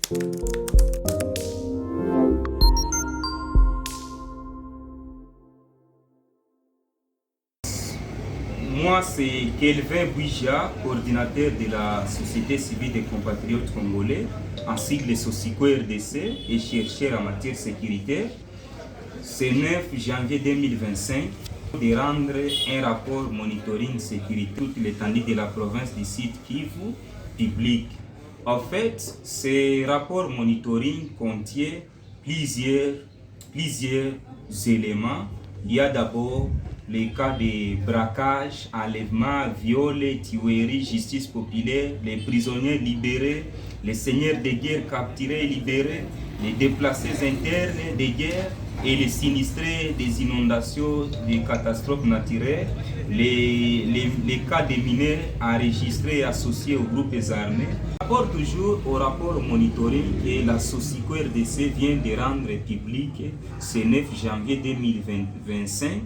Moi, c'est Kelvin Bouija, coordinateur de la Société civile des compatriotes congolais, en sigle SOSICO RDC et chercheur en matière sécuritaire. C'est 9 janvier 2025 de rendre un rapport monitoring sécurité toute l'étendue de la province du Sud Kivu public. En fait, ce rapport monitoring contient plusieurs éléments. Il y a d'abord les cas de braquage, enlèvement, viol, tuerie, justice populaire, les prisonniers libérés, les seigneurs de guerre capturés et libérés, les déplacés internes de guerre et les sinistrés des inondations, des catastrophes naturelles, les cas de mineurs enregistrés et associés aux groupes armés. Rapport toujours au rapport monitoring que la SOSICO RDC vient de rendre public ce 9 janvier 2025.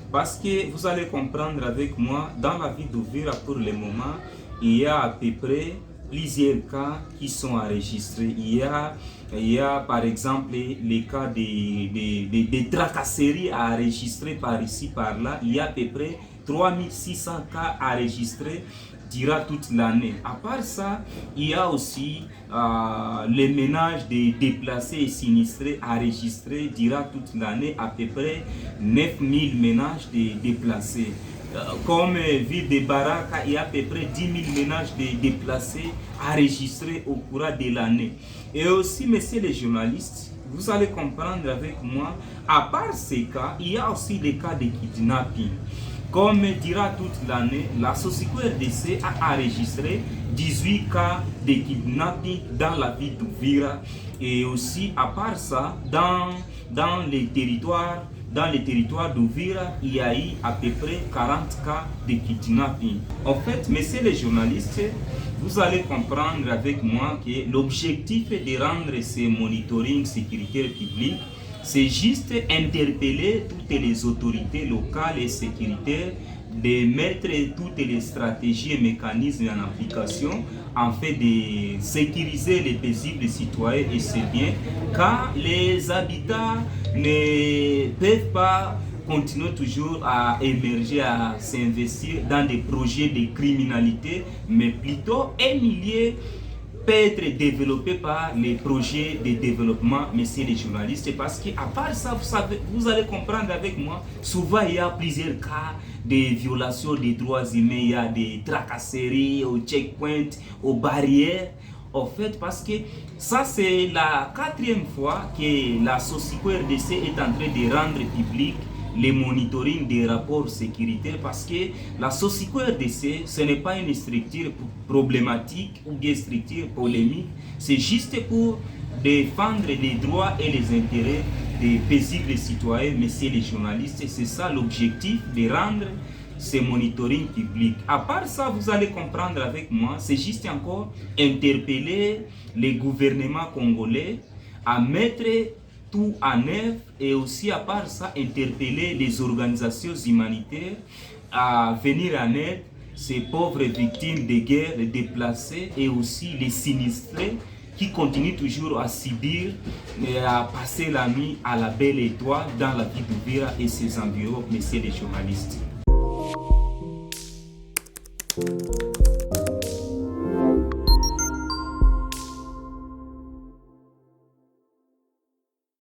Parce que vous allez comprendre avec moi, dans la ville d'Uvira pour le moment, il y a à peu près plusieurs cas qui sont enregistrés. Il y a par exemple les cas de tracasseries enregistrés par ici, par là. Il y a à peu près 3600 cas enregistrés durant toute l'année. À part ça, il y a aussi les ménages des déplacés et sinistrés enregistrés durant toute l'année, à peu près 9000 ménages de déplacés. Comme ville de Baraka, il y a à peu près 10 000 ménages de déplacés enregistrés au cours de l'année. Et aussi, messieurs les journalistes, vous allez comprendre avec moi, à part ces cas, il y a aussi des cas de kidnapping. Comme durant toute l'année, la SOSICO RDC a enregistré 18 cas de kidnapping dans la ville d'Uvira. Et aussi, à part ça, dans les territoires d'Uvira, il y a eu à peu près 40 cas de kidnapping. En fait, messieurs les journalistes, vous allez comprendre avec moi que l'objectif est de rendre ce monitoring sécuritaire public. C'est juste interpeller toutes les autorités locales et sécuritaires de mettre toutes les stratégies et mécanismes en application en fait de sécuriser les paisibles citoyens et c'est bien, car les habitants ne peuvent pas continuer toujours à émerger, à s'investir dans des projets de criminalité, mais plutôt un milieu peut être développé par les projets de développement, messieurs les journalistes, parce qu'à part ça, vous allez comprendre avec moi, souvent il y a plusieurs cas de violations des droits humains, il y a des tracasseries au checkpoint, aux barrières. En fait, parce que ça c'est la 4e fois que la SOSICO RDC est en train de rendre public les monitoring des rapports sécuritaires, parce que la SOSICO RDC, ce n'est pas une structure problématique ou bien structure polémique, c'est juste pour défendre les droits et les intérêts des paisibles citoyens, messieurs les journalistes. C'est ça l'objectif de rendre ces monitoring publics. À part ça, vous allez comprendre avec moi, c'est juste encore interpeller les gouvernements congolais à mettre tout en œuvre et aussi à part ça interpeller les organisations humanitaires à venir en aide ces pauvres victimes de guerre, les déplacés et aussi les sinistrés qui continuent toujours à subir et à passer la nuit à la belle étoile dans la ville d'Uvira et ses environs, messieurs les journalistes.